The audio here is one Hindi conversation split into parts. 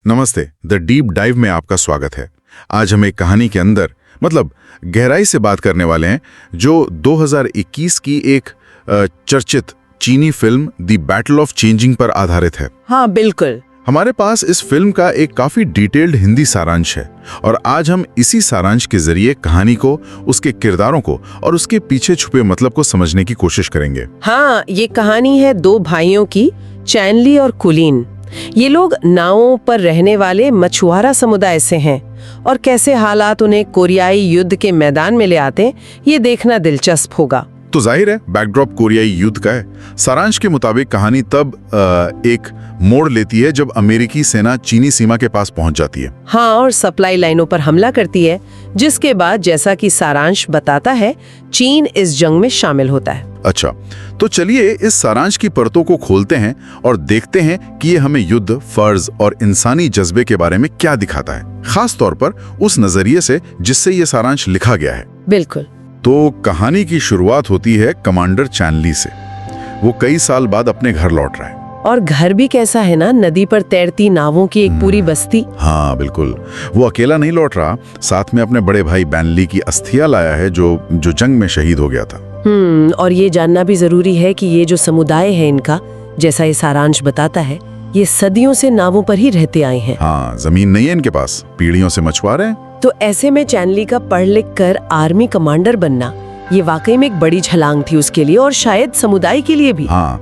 नमस्ते। द डीप डाइव में आपका स्वागत है। आज हम एक कहानी के अंदर गहराई से बात करने वाले हैं जो 2021 की एक चर्चित चीनी film the battle of changing पर आधारित है। हाँ बिल्कुल। हमारे पास इस फिल्म का एक काफी डिटेल्ड हिंदी सारांश है और आज हम इसी सारांश के जरिए कहानी को, उसके किरदारों को और उसके पीछे छुपे मतलब को समझने की कोशिश करेंगे। हाँ, ये कहानी है दो भाइयों की, चैनली और कुलीन। ये लोग नावों पर रहने वाले मछुआरा समुदाय से हैं और कैसे हालात उन्हें कोरियाई युद्ध के मैदान में ले आते, ये देखना दिलचस्प होगा। तो जाहिर है बैकड्रॉप कोरियाई युद्ध का है। सारांश के मुताबिक कहानी तब एक मोड़ लेती है जब अमेरिकी सेना चीनी सीमा के पास पहुंच जाती है। हाँ, और सप्लाई लाइनों पर हमला करती है, जिसके बाद जैसा कि सारांश बताता है, चीन इस जंग में शामिल होता है। अच्छा, तो चलिए इस सारांश की परतों को खोलते हैं और देखते हैं कि ये हमें युद्ध, फर्ज और इंसानी जज्बे के बारे में क्या दिखाता है, खास तौर पर उस नजरिए से जिससे ये सारांश लिखा गया है। बिल्कुल। तो कहानी की शुरुआत होती है कमांडर चैनली से। वो कई साल बाद अपने घर लौट रहा है। और घर भी कैसा है ना, नदी पर तैरती नावों की एक पूरी बस्ती। हाँ बिल्कुल। वो अकेला नहीं लौट रहा, साथ में अपने बड़े भाई बैनली की अस्थियां लाया है जो जंग में शहीद हो गया था। और ये जानना भी जरूरी है कि ये जो समुदाय है इनका, जैसा ये सारांश बताता है, ये सदियों से नावों पर ही रहते आए हैं। हाँ, जमीन नहीं है इनके पास, पीढ़ियों से मछुआ रहे हैं। तो ऐसे में चैनली का पढ़ लिख कर आर्मी कमांडर बनना, ये वाकई में एक बड़ी छलांग थी उसके लिए और शायद समुदाय के लिए भी। हाँ,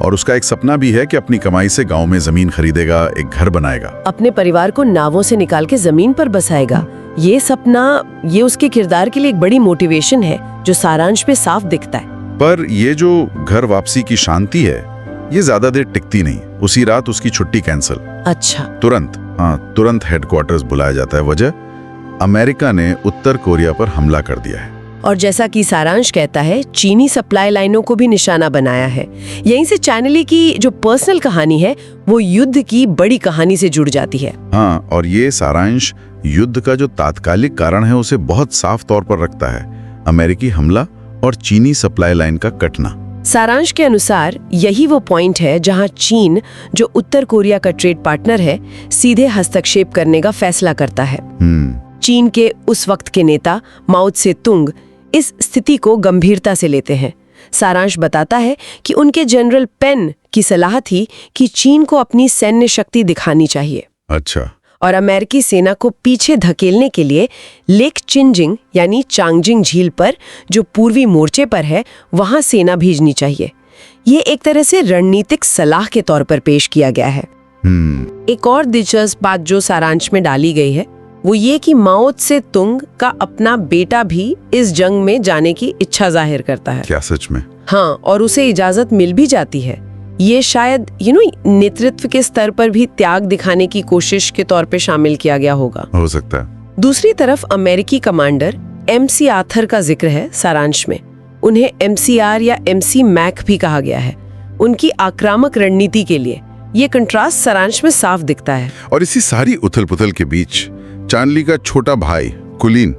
और उसका एक सपना भी है कि अपनी कमाई से गांव में जमीन खरीदेगा, एक घर बनाएगा, अपने परिवार को नावों से निकाल के जमीन पर बसाएगा। ये सपना, ये उसके किरदार के लिए एक बड़ी मोटिवेशन है जो सारांश में साफ दिखता है। पर ये जो घर वापसी की शांति है, ये ज्यादा देर टिकती नहीं। उसी रात उसकी छुट्टी कैंसिल। अच्छा। तुरंत हेडक्वार्टर्स बुलाया जाता है। वजह, अमेरिका ने उत्तर कोरिया पर हमला कर दिया है। और जैसा कि सारांश कहता है, चीनी सप्लाई लाइनों को भी निशाना बनाया है। यहीं से चैनली की जो पर्सनल कहानी है, वो युद्ध की बड़ी कहानी से जुड़ जाती है। हाँ, और ये सारांश युद्ध का जो तात्कालिक कारण है उसे बहुत साफ तौर पर रखता है, अमेरिकी हमला और चीनी सप्लाई लाइन का कटना। सारांश के अनुसार यही वो पॉइंट है जहां चीन, जो उत्तर कोरिया का ट्रेड पार्टनर है, सीधे हस्तक्षेप करने का फैसला करता है। चीन के उस वक्त के नेता माओ त्से तुंग इस स्थिति को गंभीरता से लेते हैं। सारांश बताता है कि उनके जनरल पेन की सलाह थी कि चीन को अपनी सैन्य शक्ति दिखानी चाहिए। अच्छा। और अमेरिकी सेना को पीछे धकेलने के लिए लेक चिंजिंग यानी चांगजिंग झील पर, जो पूर्वी मोर्चे पर है, वहां सेना भेजनी चाहिए। ये एक तरह से रणनीतिक सलाह के तौर पर पेश किया गया है। एक और दिलचस्प बात जो सारांश में डाली गई है, वो ये कि माओ त्से तुंग का अपना बेटा भी इस जंग में जाने की इच्छा जाहिर करता है। क्या सच में? हाँ, और उसे इजाजत मिल भी जाती है। ये शायद नेतृत्व के स्तर पर भी त्याग दिखाने की कोशिश के तौर पे शामिल किया गया होगा। हो सकता है। दूसरी तरफ अमेरिकी कमांडर MC आर्थर का जिक्र है सारांश में। उन्हें MCR या MC मैक भी कहा गया है, उनकी आक्रामक रणनीति के लिए। ये कंट्रास्ट सारांश में साफ दिखता है। और इसी सारी उथल पुथल के बीच चानली का छोटा भाई कुलीन,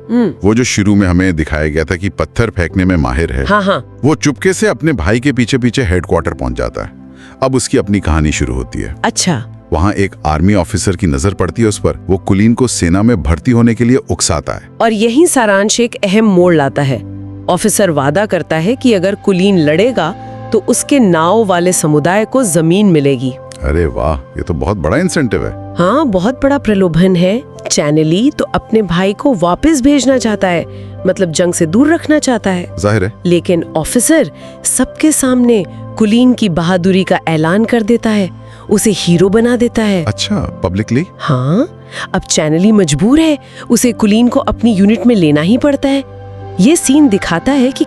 वो जो शुरू में हमें दिखाया गया था कि पत्थर फेंकने में माहिर है, हाँ, वो चुपके से अपने भाई के पीछे पीछे हेडक्वार्टर पहुंच जाता है। अब उसकी अपनी कहानी शुरू होती है। अच्छा। वहाँ एक आर्मी ऑफिसर की नजर पड़ती है उस पर। वो कुलीन को सेना में भर्ती होने के लिए उकसाता है। और यही सारांश एक अहम मोड़ लाता है। ऑफिसर वादा करता है कि अगर कुलीन लड़ेगा तो उसके नाव वाले समुदाय को जमीन मिलेगी। अरे वाह, ये तो बहुत बड़ा इंसेंटिव है। हाँ, बहुत बड़ा प्रलोभन है। चैनली तो अपने भाई को वापस भेजना चाहता है, मतलब जंग से दूर रखना चाहता है, जाहिर है। लेकिन ऑफिसर सबके सामने कुलीन की बहादुरी का ऐलान कर देता है, उसे हीरो बना देता है। अच्छा, पब्लिकली? हाँ, अब चैनली मजबूर है, उसे कुलीन को अपनी यूनिट में लेना ही पड़ता है। ये सीन दिखाता है कि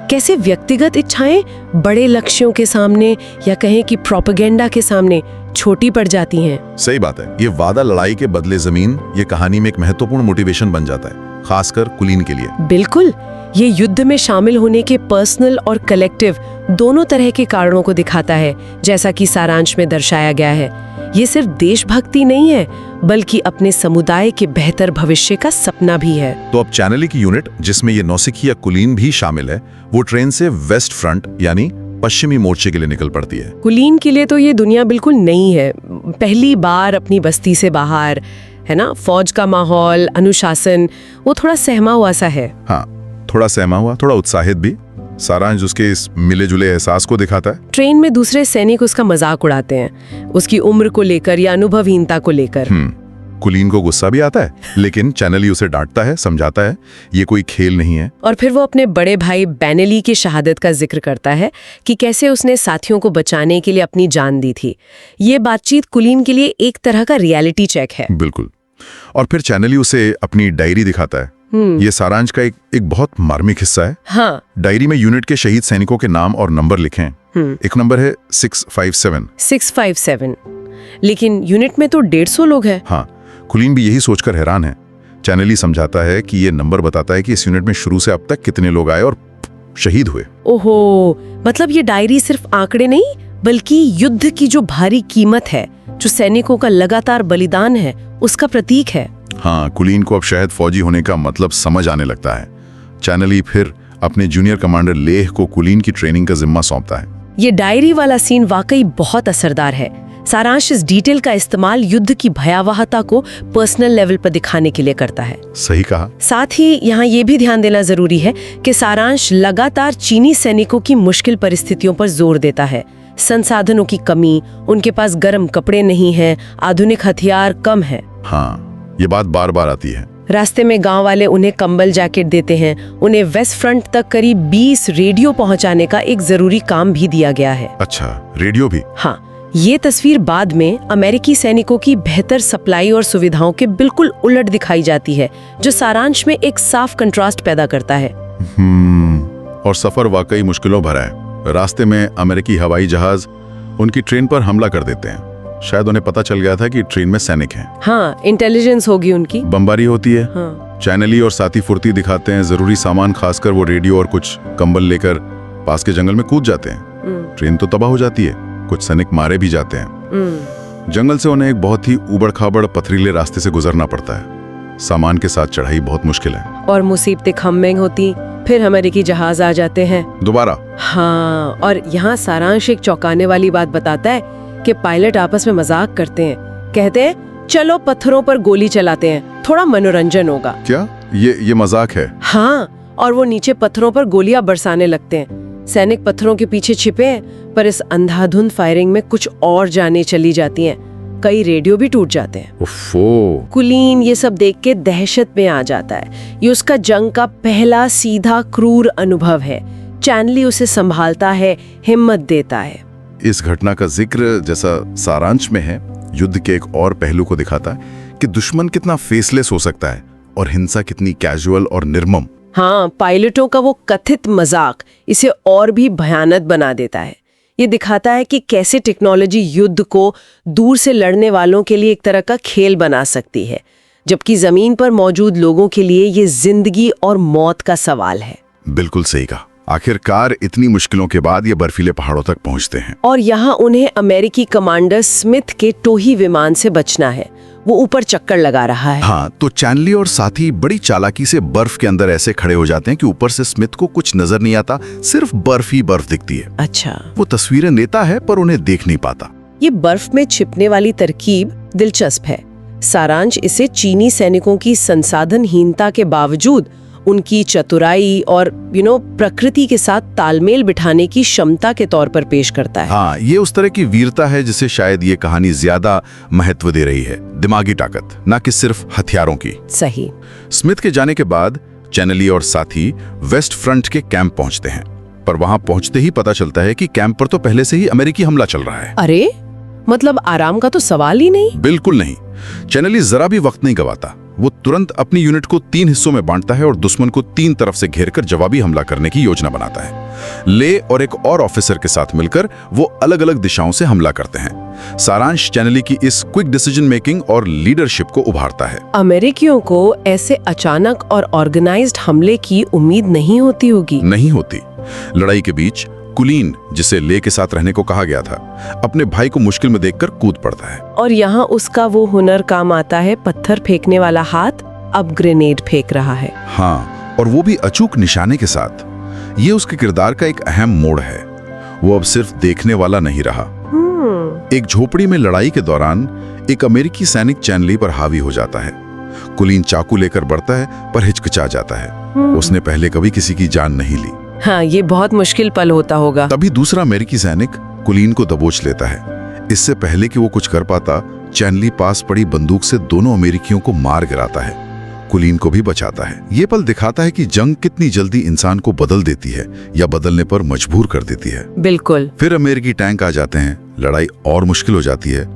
कैसे व्यक्तिगत इच्छाएं बड़े लक्ष्यों के सामने, या कहें कि प्रोपेगेंडा के सामने, छोटी पड़ जाती हैं। सही बात है। ये वादा लड़ाई के बदले जमीन, ये कहानी में एक महत्वपूर्ण मोटिवेशन बन जाता है, खासकर कुलीन के लिए। बिल्कुल। ये युद्ध में शामिल होने के पर्सनल और कलेक्टिव दोनों तरह के कारणों को दिखाता है, जैसा कि सारांश में दर्शाया गया है। ये सिर्फ देशभक्ति नहीं है, बल्कि अपने समुदाय के बेहतर भविष्य का सपना भी है। तो अब चैनली की यूनिट, जिसमें ये नौसिखिया कुलीन भी शामिल है, वो ट्रेन से वेस्ट फ्रंट यानी पश्चिमी मोर्चे के लिए निकल पड़ती है। कुलीन के लिए तो ये दुनिया बिल्कुल नई है। पहली बार अपनी बस्ती से बाहर, है ना, फौज का माहौल, अनुशासन, वो थोड़ा सहमा हुआ सा है। हाँ, थोड़ा सहमा हुआ, थोड़ा उत्साहित भी। सारांश उसके इस मिले जुले एहसास को दिखाता है। ट्रेन में दूसरे सैनिक उसका मजाक उड़ाते हैं, उसकी उम्र को लेकर या अनुभवहीनता को लेकर। कुलीन को गुस्सा भी आता है, लेकिन चैनली उसे डांटता है, समझाता है ये कोई खेल नहीं है। और फिर वो अपने बड़े भाई बेनेली की शहादत का जिक्र करता है कि कैसे उसने साथियों को बचाने के लिए अपनी जान दी थी। ये बातचीत कुलीन के लिए एक तरह का रियलिटी चेक है। बिल्कुल। और फिर चैनली उसे अपनी डायरी दिखाता है। ये सारांश का एक बहुत मार्मिक हिस्सा है। हाँ। डायरी में यूनिट के शहीद सैनिकों के नाम और नंबर लिखे हैं। एक नंबर है 657। लेकिन यूनिट में तो 150 लोग हैं। हाँ, कुलीन भी यही सोचकर हैरान है। चैनली समझाता है कि ये नंबर बताता है कि इस यूनिट में शुरू से अब तक कितने लोग आए और शहीद हुए। ओहो, मतलब ये डायरी सिर्फ आंकड़े नहीं, बल्कि युद्ध की जो भारी कीमत है, जो सैनिकों का लगातार बलिदान है, उसका प्रतीक है। हाँ, कुलीन को अब शायद फौजी होने का मतलब समझ आने लगता है। चैनली फिर अपने जूनियर कमांडर लेह को कुलीन की ट्रेनिंग का जिम्मा सौंपता है। ये डायरी वाला सीन वाकई बहुत असरदार है। सारांश इस डिटेल का इस्तेमाल युद्ध की भयावहता को पर्सनल लेवल पर दिखाने के लिए करता है। सही कहा। साथ ही यहाँ ये भी ध्यान देना जरूरी है कि सारांश लगातार चीनी सैनिकों की मुश्किल परिस्थितियों पर जोर देता है। संसाधनों की कमी, उनके पास गर्म कपड़े नहीं हैं, आधुनिक हथियार कम है। हाँ, ये बात बार बार आती है। रास्ते में गांव वाले उन्हें कंबल जैकेट देते हैं। उन्हें वेस्ट फ्रंट तक करीब 20 रेडियो पहुंचाने का एक जरूरी काम भी दिया गया है। अच्छा, रेडियो भी? हाँ, ये तस्वीर बाद में अमेरिकी सैनिकों की बेहतर सप्लाई और सुविधाओं के बिल्कुल उलट दिखाई जाती है, जो सारांश में एक साफ कंट्रास्ट पैदा करता है। और सफर वाकई मुश्किलों भरा है। रास्ते में अमेरिकी हवाई जहाज उनकी ट्रेन पर हमला कर देते हैं। शायद उन्हें पता चल गया था कि ट्रेन में सैनिक हैं। हाँ, इंटेलिजेंस होगी उनकी। बमबारी होती है। हाँ। चैनली और साथी फुर्ती दिखाते हैं। जरूरी सामान, खासकर वो रेडियो और कुछ कंबल लेकर पास के जंगल में कूद जाते हैं। ट्रेन तो तबाह हो जाती है, कुछ सैनिक मारे भी जाते हैं। जंगल से उन्हें एक बहुत ही उबड़-खाबड़ पथरीले रास्ते से गुजरना पड़ता है। सामान के साथ चढ़ाई बहुत मुश्किल है और मुसीबतें खम्में होती। फिर अमेरिकी जहाज आ जाते हैं दोबारा। हाँ, और यहाँ सारांश एक चौंकाने वाली बात बताता है कि पायलट आपस में मजाक करते हैं। कहते हैं, चलो पत्थरों पर गोली चलाते हैं, थोड़ा मनोरंजन होगा। क्या ये मजाक है? हाँ, और वो नीचे पत्थरों पर गोलियां बरसाने लगते हैं। सैनिक पत्थरों के पीछे छिपे हैं, पर इस अंधाधुंध फायरिंग में कुछ और जानें चली जाती हैं। कई रेडियो भी टूट जाते हैं। उफ़्फ़ो। कुलीन ये सब देख के दहशत में आ जाता है। ये उसका जंग का पहला सीधा क्रूर अनुभव है। चैनली उसे संभालता है, हिम्मत देता है। इस घटना का जिक्र जैसा सारांश में है, युद्ध के एक और पहलू को दिखाता है कि दुश्मन कितना फेसलेस हो सकता है और हिंसा कितनी कैजुअल और निर्मम। हाँ, पायलटों का वो कथित मजाक इसे और भी भयानक बना देता है। ये दिखाता है कि कैसे टेक्नोलॉजी युद्ध को दूर से लड़ने वालों के लिए एक तरह का खेल बना सकती है, जबकि जमीन पर मौजूद लोगों के लिए ये जिंदगी और मौत का सवाल है। बिल्कुल सही कहा। आखिरकार इतनी मुश्किलों के बाद ये बर्फीले पहाड़ों तक पहुंचते हैं और यहाँ उन्हें अमेरिकी कमांडर स्मिथ के टोही विमान से बचना है। वो ऊपर चक्कर लगा रहा है। हाँ, तो चैनली और साथी बड़ी चालाकी से बर्फ के अंदर ऐसे खड़े हो जाते हैं कि ऊपर से स्मिथ को कुछ नजर नहीं आता, सिर्फ बर्फ ही बर्फ दिखती है। अच्छा। वो तस्वीरें लेता है पर उन्हें देख नहीं पाता। ये बर्फ में छिपने वाली तरकीब दिलचस्प है। सारांश इसे चीनी सैनिकों की संसाधनहीनता के बावजूद उनकी चतुराई और प्रकृति के साथ तालमेल बिठाने की क्षमता के तौर पर पेश करता है। हाँ, ये उस तरह की वीरता है जिसे शायद ये कहानी ज्यादा महत्व दे रही है। दिमागी ताकत, ना कि सिर्फ हथियारों की। सही। स्मिथ के जाने के बाद चैनली और साथी वेस्ट फ्रंट के कैंप पहुंचते हैं, पर वहां पहुंचते ही पता चलता है कि कैंप पर तो पहले से ही अमेरिकी हमला चल रहा है। अरे, मतलब आराम का तो सवाल ही नहीं। बिल्कुल नहीं। चैनली जरा भी वक्त नहीं गवाता। वो तुरंत अपनी यूनिट को 3 हिस्सों में बांटता है और दुश्मन को 3 तरफ से घेरकर जवाबी हमला करने की योजना बनाता है। ले और एक और ऑफिसर के साथ मिलकर वो अलग अलग दिशाओं से हमला करते हैं। सारांश चैनली की इस क्विक डिसीजन मेकिंग और लीडरशिप को उभारता है। अमेरिकियों को ऐसे अचानक और ऑर्गेनाइज्ड हमले की उम्मीद नहीं होती होगी। नहीं होती। लड़ाई के बीच कुलीन, जिसे ले के साथ रहने को कहा गया था, अपने भाई को मुश्किल में देखकर कूद पड़ता है। और यहाँ उसका वो हुनर काम आता है। पत्थर फेंकने वाला हाथ अब ग्रेनेड फेंक रहा है। हाँ, और वो भी अचूक निशाने के साथ। ये उसके किरदार का एक अहम मोड़ है। वो अब सिर्फ देखने वाला नहीं रहा। एक झोपड़ी में लड़ाई के दौरान एक अमेरिकी सैनिक चैनली पर हावी हो जाता है। कुलीन चाकू लेकर बढ़ता है पर हिचकिचा जाता है। उसने पहले कभी किसी की जान नहीं ली। हाँ, ये बहुत मुश्किल पल होता होगा। तभी दूसरा अमेरिकी सैनिक कुलीन को दबोच लेता है। इससे पहले कि वो कुछ कर पाता, चैनली पास पड़ी बंदूक से दोनों अमेरिकियों को मार गिराता है। कुलीन को भी बचाता है। ये पल दिखाता है कि जंग कितनी जल्दी इंसान को बदल देती है या बदलने पर मजबूर कर देती है। बिल्कुल। फिर अमेरिकी टैंक आ जाते हैं, लड़ाई और मुश्किल हो जाती है,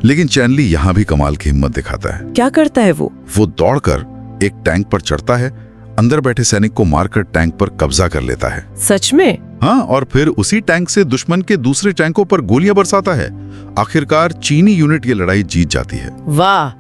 लेकिन चैनली यहाँ भी कमाल की हिम्मत दिखाता है। क्या करता है वो? वो दौड़कर एक टैंक पर चढ़ता है, अंदर बैठे सैनिक को मारकर टैंक पर कब्जा कर लेता है। सच में? हाँ, और फिर उसी टैंक से दुश्मन के दूसरे टैंकों पर गोलियां बरसाता है। आखिरकार चीनी यूनिट ये लड़ाई जीत जाती है। वाह!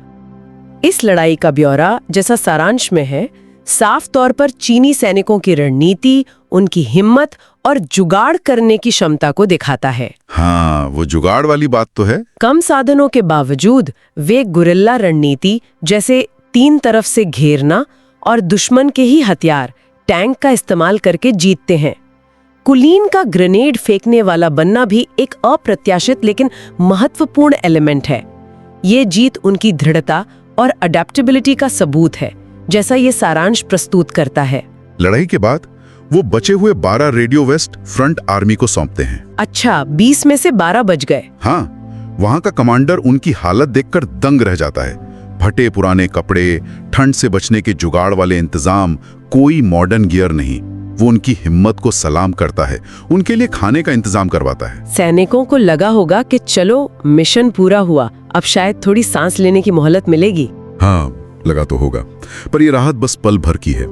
इस लड़ाई का ब्यौरा जैसा सारांश में है, साफ तौर पर चीनी सैनिकों की रणनीति, उनकी हिम्मत और जुगाड़ करने की क्षमता को दिखाता है। हाँ, वो जुगाड़ वाली बात तो है। कम साधनों के बावजूद वे गुरिल्ला रणनीति, जैसे 3 तरफ से घेरना और दुश्मन के ही हथियार टैंक का इस्तेमाल करके जीतते हैं। कुलीन का ग्रेनेड फेंकने वाला बनना भी एक अप्रत्याशित लेकिन महत्वपूर्ण एलिमेंट है। ये जीत उनकी दृढ़ता और अडेप्टेबिलिटी का सबूत है, जैसा ये सारांश प्रस्तुत करता है। लड़ाई के बाद वो बचे हुए 12 रेडियो वेस्ट फ्रंट आर्मी को सौंपते हैं। अच्छा, 20 में से 12 बच गए। हाँ, वहां का कमांडर उनकी हालत देखकर दंग रह जाता है। फटे पुराने कपड़े, ठंड से बचने के जुगाड़ वाले इंतजाम, कोई मॉडर्न गियर नहीं। वो उनकी हिम्मत को सलाम करता है, उनके लिए खाने का इंतजाम करवाता है। सैनिकों को लगा होगा कि चलो मिशन पूरा हुआ, अब शायद थोड़ी सांस लेने की मोहलत मिलेगी। हाँ, लगा तो होगा, पर ये राहत बस पल भर की है।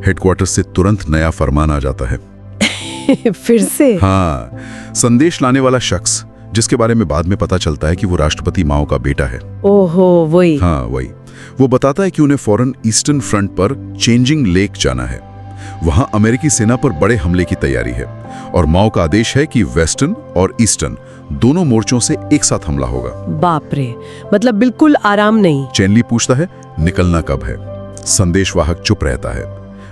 हेडक्वार्टर से तुरंत नया फरमान आ जाता है। फिर से? हाँ, संदेश लाने वाला शख्स, जिसके बारे में बाद में पता चलता है कि वो राष्ट्रपति माओ का बेटा है। ओहो, वही। हाँ, वही। वो बताता है कि उन्हें फौरन ईस्टर्न फ्रंट पर चेंजिंग लेक जाना है। वहां अमेरिकी सेना पर बड़े हमले की तैयारी है और माओ का आदेश है कि वेस्टर्न और ईस्टर्न दोनों मोर्चों से एक साथ हमला होगा। बाप रे, मतलब बिल्कुल आराम नहीं। चैनली पूछता है, निकलना कब है? संदेशवाहक चुप रहता है।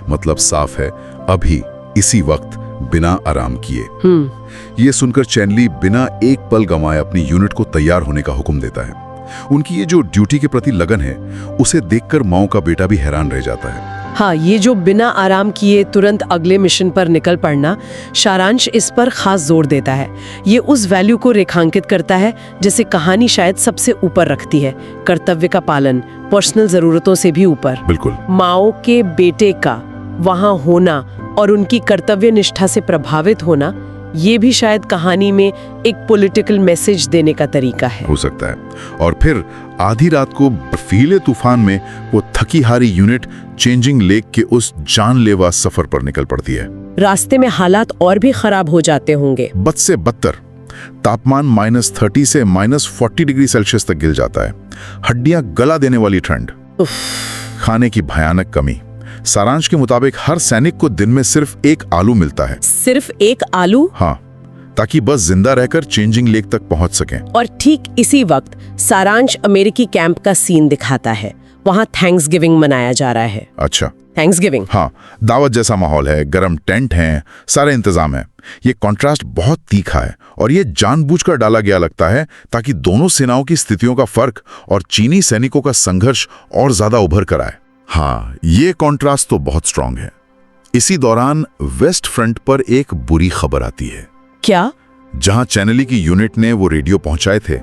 मतलब साफ है, अभी इसी वक्त, बिना आराम किए। ये सुनकर चैनली बिना एक पल गंवाए अपनी यूनिट को तैयार होने का हुक्म देता है। उनकी ये जो ड्यूटी के प्रति लगन है, उसे देखकर माओ का बेटा भी हैरान रह जाता है। हाँ, ये जो बिना आराम किए तुरंत अगले मिशन पर निकल पड़ना, सारांश इस पर खास जोर देता है। ये उस वैल्यू को रेखांकित करता है जिसे कहानी शायद सबसे ऊपर रखती है, कर्तव्य का पालन, पर्सनल जरूरतों से भी ऊपर। बिल्कुल। माओ के बेटे का वहां होना और उनकी कर्तव्य निष्ठा से प्रभावित होना, ये भी शायद कहानी में एक पॉलिटिकल मैसेज देने का तरीका है। हो सकता है। और फिर आधी रात को बर्फीले तूफान में वो थकी हारी यूनिट चेंजिंग लेक के उस जानलेवा सफर पर निकल पड़ती है। रास्ते में हालात और भी खराब हो जाते होंगे। बद से बदतर। तापमान -30 से -40 डिग्री सेल्सियस तक गिर जाता है। हड्डियां गला देने वाली ठंड, खाने की भयानक कमी। सारांश के मुताबिक हर सैनिक को दिन में सिर्फ 1 आलू मिलता है। सिर्फ 1 आलू? हाँ, ताकि बस जिंदा रहकर चेंजिंग लेक तक पहुंच सकें। और ठीक इसी वक्त सारांश अमेरिकी कैंप का सीन दिखाता है। वहां थैंक्सगिविंग मनाया जा रहा है। अच्छा, थैंक्सगिविंग? हाँ, दावत जैसा माहौल है, गरम टेंट हैं, सारे इंतजाम है। ये कॉन्ट्रास्ट बहुत तीखा है और ये जानबूझकर डाला गया लगता है ताकि दोनों सेनाओं की स्थितियों का फर्क और चीनी सैनिकों का संघर्ष और ज्यादा उभर कर आए। हाँ, ये कॉन्ट्रास्ट तो बहुत स्ट्रांग है। इसी दौरान वेस्ट फ्रंट पर एक बुरी खबर आती है। क्या? जहां चैनली की यूनिट ने वो रेडियो पहुंचाए थे,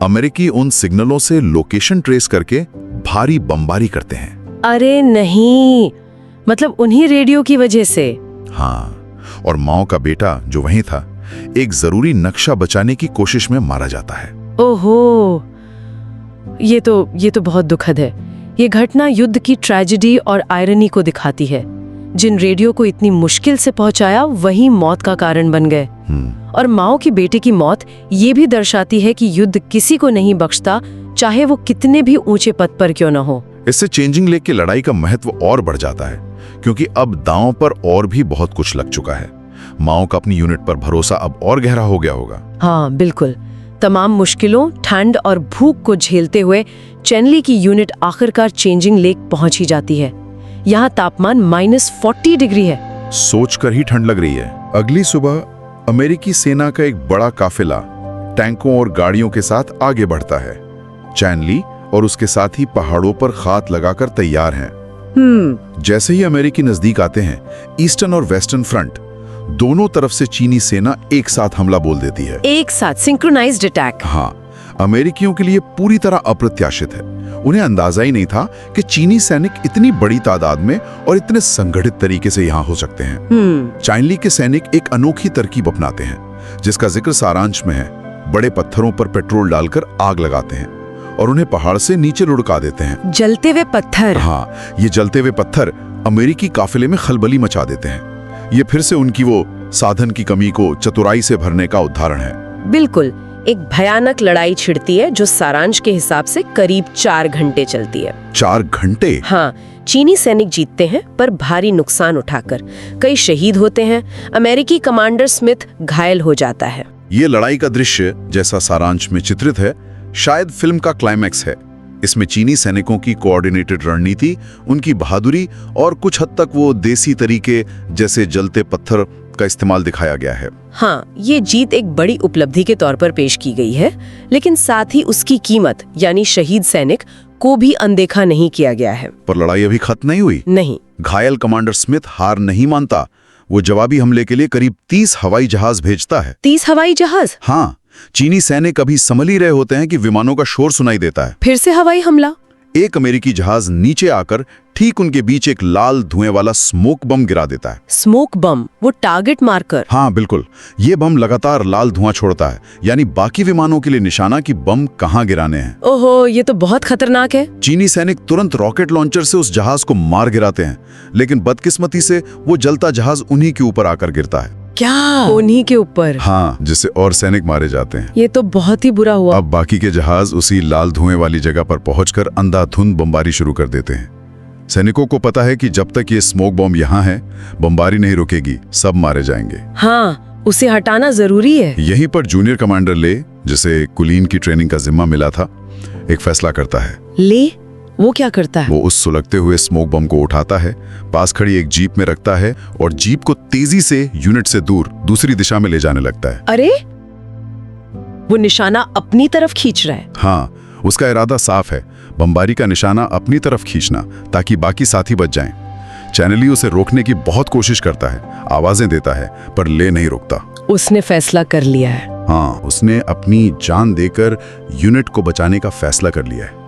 अमेरिकी उन सिग्नलों से लोकेशन ट्रेस करके भारी बमबारी करते हैं। अरे नहीं, मतलब उन्हीं रेडियो की वजह से? हाँ, और माओ का बेटा जो वहीं था, एक जरूरी नक्शा बचाने की कोशिश में मारा जाता है। ओहो, ये तो बहुत दुखद है। ये घटना युद्ध की ट्रेजेडी और आयरनी को दिखाती है। जिन रेडियो को इतनी मुश्किल से पहुंचाया, वही मौत का कारण बन गए। और माओ के बेटे की मौत ये भी दर्शाती है कि युद्ध किसी को नहीं बख्शता, चाहे वो कितने भी ऊंचे पद पर क्यों न हो। इससे चेंजिंग लेक की लड़ाई का महत्व और बढ़ जाता है, क्योंकि अब दांव पर और भी बहुत कुछ लग चुका है। माओ का अपनी यूनिट पर भरोसा अब और गहरा हो गया होगा। हाँ, बिल्कुल। तमाम मुश्किलों, ठंड और भूख को झेलते हुए चैनली की यूनिट आखिरकार चेंजिंग लेक पहुंच ही जाती है। यहाँ तापमान -40 डिग्री है। सोचकर ही ठंड लग रही है। अगली सुबह अमेरिकी सेना का एक बड़ा काफिला टैंकों और गाड़ियों के साथ आगे बढ़ता है। चैन ली और उसके साथी पहाड़ों पर खात लगाकर तैयार हैं। जैसे ही अमेरिकी नजदीक आते हैं, ईस्टर्न और वेस्टर्न फ्रंट दोनों तरफ से चीनी सेना एक साथ हमला बोल देती है। एक साथ सिंक्रोनाइज्ड अटैक। हाँ, अमेरिकियों के लिए पूरी तरह अप्रत्याशित है। उन्हें अंदाजा ही नहीं था कि चीनी सैनिक इतनी बड़ी तादाद में और इतने संगठित तरीके से यहाँ हो सकते हैं। चाइनली के सैनिक एक अनोखी तरकीब अपनाते हैं, जिसका जिक्र सारांश में है। बड़े पत्थरों पर पेट्रोल डालकर आग लगाते हैं और उन्हें पहाड़ से नीचे लुढ़का देते हैं। जलते हुए पत्थर। हाँ, ये जलते हुए पत्थर अमेरिकी काफिले में खलबली मचा देते हैं। ये फिर से उनकी वो साधन की कमी को चतुराई से भरने का उदाहरण है। बिल्कुल, एक भयानक लड़ाई छिड़ती है जो सारांश के हिसाब से करीब 4 घंटे चलती है। 4 घंटे? हाँ, चीनी सैनिक जीतते हैं पर भारी नुकसान उठाकर। कई शहीद होते हैं। अमेरिकी कमांडर स्मिथ घायल हो जाता है। ये लड़ाई का दृश्य जैसा सारांश में चित्रित है, शायद फिल्म का क्लाइमैक्स है। इसमें चीनी सैनिकों की कोऑर्डिनेटेड रणनीति, उनकी बहादुरी और कुछ हद तक वो देसी तरीके जैसे जलते पत्थर का इस्तेमाल दिखाया गया है। हाँ, ये जीत एक बड़ी उपलब्धि के तौर पर पेश की गई है, लेकिन साथ ही उसकी कीमत यानी शहीद सैनिक को भी अनदेखा नहीं किया गया है। पर लड़ाई अभी खत्म नहीं हुई। नहीं। घायल कमांडर स्मिथ हार नहीं मानता। वो जवाबी हमले के लिए करीब 30 हवाई जहाज भेजता है। 30 हवाई जहाज? हाँ, चीनी सैनिक अभी संभल ही रहे होते हैं कि विमानों का शोर सुनाई देता है। फिर से हवाई हमला। एक अमेरिकी जहाज नीचे आकर ठीक उनके बीच एक लाल धुएं वाला स्मोक बम गिरा देता है। स्मोक बम, वो टारगेट मार्कर। हाँ बिल्कुल, ये बम लगातार लाल धुआं छोड़ता है, यानी बाकी विमानों के लिए निशाना कि बम कहाँ गिराने हैं। ओहो, ये तो बहुत खतरनाक है। चीनी सैनिक तुरंत रॉकेट लॉन्चर से उस जहाज को मार गिराते हैं, लेकिन बदकिस्मती से वो जलता जहाज उन्हीं के ऊपर आकर गिरता है। क्या? उन्हीं के ऊपर? हाँ, जिससे और सैनिक मारे जाते हैं। ये तो बहुत ही बुरा हुआ। अब बाकी के जहाज उसी लाल धुएं वाली जगह पर पहुंचकर अंधाधुंध बमबारी शुरू कर देते हैं। सैनिकों को पता है कि जब तक ये स्मोक बम यहाँ है, बमबारी नहीं रुकेगी, सब मारे जाएंगे। हाँ, उसे हटाना जरूरी है। यहीं पर जूनियर कमांडर ले, जिसे कुलीन की ट्रेनिंग का जिम्मा मिला था, एक फैसला करता है। ले? वो क्या करता है? वो उस सुलगते हुए स्मोक बम को उठाता है, पास खड़ी एक जीप में रखता है और जीप को तेजी से यूनिट से दूर दूसरी दिशा में ले जाने लगता है। अरे, वो निशाना अपनी तरफ खींच रहा है। हाँ, उसका इरादा साफ है, बमबारी का निशाना अपनी तरफ खींचना, ताकि बाकी साथी बच जाएं। चैनली उसे रोकने की बहुत कोशिश करता है, आवाजें देता है, पर ले नहीं रुकता। उसने फैसला कर लिया है। हाँ, उसने अपनी जान देकर यूनिट को बचाने का फैसला कर लिया है।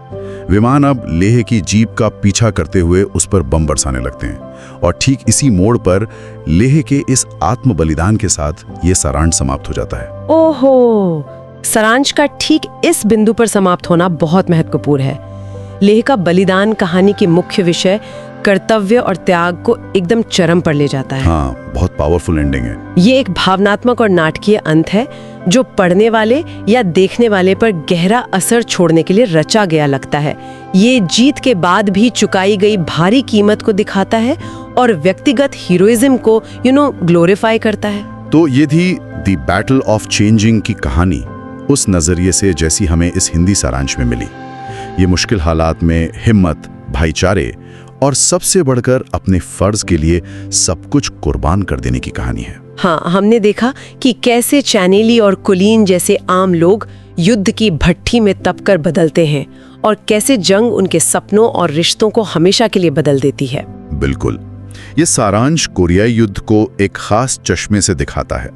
विमान अब लेह की जीप का पीछा करते हुए उस पर बम बरसाने लगते हैं और ठीक इसी मोड़ पर लेह के इस आत्म बलिदान के साथ ये सारांश समाप्त हो जाता है। ओहो, सारांश का ठीक इस बिंदु पर समाप्त होना बहुत महत्वपूर्ण है। लेह का बलिदान कहानी के मुख्य विषय कर्तव्य और त्याग को एकदम चरम पर ले जाता है। हाँ, बहुत पावरफुल एंडिंग है। ये एक भावनात्मक और नाटकीय अंत है जो पढ़ने वाले या देखने वाले पर गहरा असर छोड़ने के लिए रचा गया लगता है। ये जीत के बाद भी चुकाई गई भारी कीमत को दिखाता है और व्यक्तिगत हीरोइज्म को ग्लोरीफाई करता है। तो ये थी द बैटल ऑफ चेंजिंग की कहानी, उस नजरिए से जैसी हमें इस हिंदी सारांश में मिली। ये मुश्किल हालात में हिम्मत, भाईचारे और सबसे बढ़कर अपने फर्ज के लिए सब कुछ कुर्बान कर देने की कहानी है। हाँ, हमने देखा कि कैसे चैनेली और कुलीन जैसे आम लोग युद्ध की भट्ठी में तपकर बदलते हैं और कैसे जंग उनके सपनों और रिश्तों को हमेशा के लिए बदल देती है। बिल्कुल, ये सारांश कोरियाई युद्ध को एक खास चश्मे से दिखाता है।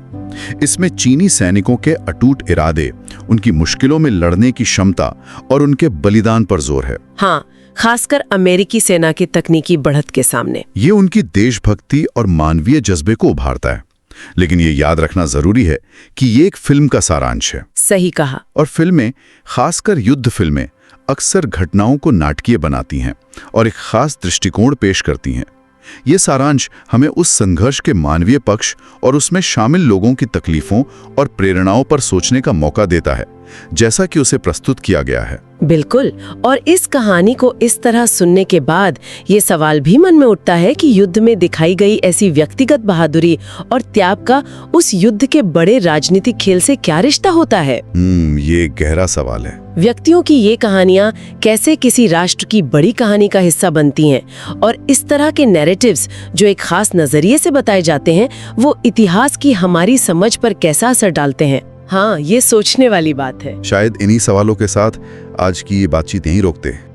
इसमें चीनी सैनिकों के अटूट इरादे, उनकी मुश्किलों में लड़ने की क्षमता और उनके बलिदान पर जोर है। हाँ, खासकर अमेरिकी सेना की तकनीकी बढ़त के सामने। ये उनकी देशभक्ति और मानवीय जज्बे को उभारता है। लेकिन ये याद रखना जरूरी है कि ये एक फिल्म का सारांश है। सही कहा। और फिल्में, खासकर युद्ध फिल्में, अक्सर घटनाओं को नाटकीय बनाती हैं और एक खास दृष्टिकोण पेश करती हैं। ये सारांश हमें उस संघर्ष के मानवीय पक्ष और उसमें शामिल लोगों की तकलीफों और प्रेरणाओं पर सोचने का मौका देता है, जैसा कि उसे प्रस्तुत किया गया है। बिल्कुल। और इस कहानी को इस तरह सुनने के बाद ये सवाल भी मन में उठता है कि युद्ध में दिखाई गई ऐसी व्यक्तिगत बहादुरी और त्याग का उस युद्ध के बड़े राजनीतिक खेल से क्या रिश्ता होता है। ये गहरा सवाल है। व्यक्तियों की ये कहानियां कैसे किसी राष्ट्र की बड़ी कहानी का हिस्सा बनती हैं, और इस तरह के नैरेटिव्स जो एक खास नजरिए से बताए जाते हैं, वो इतिहास की हमारी समझ पर कैसा असर डालते हैं। हाँ, ये सोचने वाली बात है। शायद इन्हीं सवालों के साथ आज की ये बातचीत यहीं रोकते हैं।